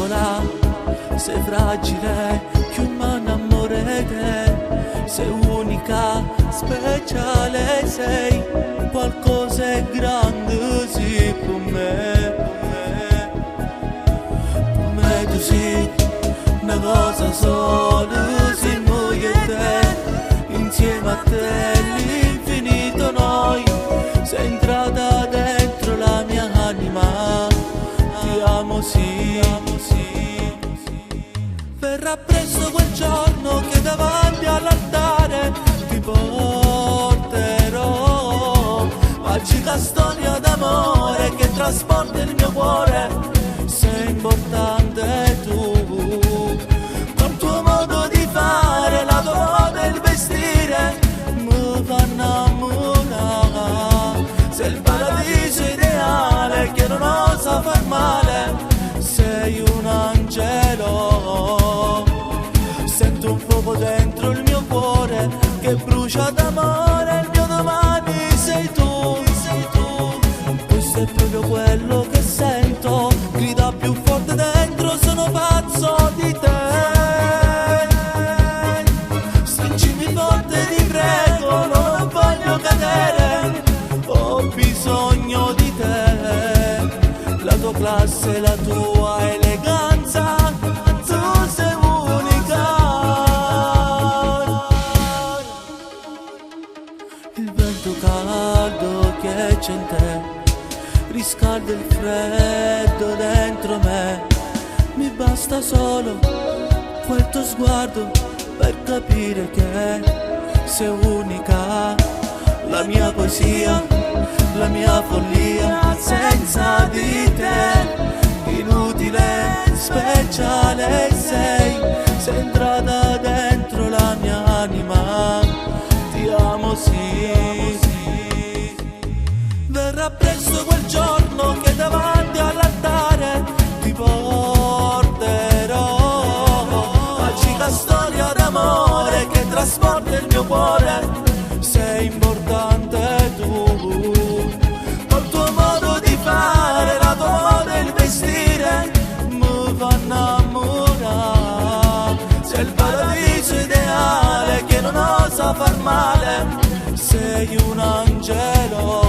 piccola, sei fragile, più mi innamorete, sei unica, speciale, sei qualcosa è grande, sì, per me tu sei una cosa sola, siamo io e te, insieme a te l'infinito noi, sei entrata dentro la mia anima, ti amo sì, verrà presto quel giorno che davanti all'altare ti porterò, magica storia d'amore che trasporta il mio cuore, sei importante tu, col tuo modo di fare, la tua moda e il vestire mi fa innamorare, sei il paradiso ideale che non osa far male, sei un angelo, sento un fuoco dentro il mio cuore che brucia d'amore, il mio domani sei tu, questo è proprio quello che sento, grida più forte dentro, sono pazzo di te, stringimi forte ti prego, non voglio cadere, ho bisogno di te, la tua classe, la tua eleganza, tu sei unica, il vento caldo che c'è in te riscalda il freddo dentro me, mi basta solo quel tuo sguardo per capire che sei unica, la mia poesia, la mia follia, senza di te, inutile, speciale sei entrata dentro la mia anima, ti amo sì, verrà presto quel giorno che davanti all'altare ti porterò, magica storia d'amore che trasporta il mio cuore, sei importante tu, col tuo modo di fare, la tua moda e il vestire mi fa innamorare, sei il paradiso ideale che non osa far male, sei un angelo,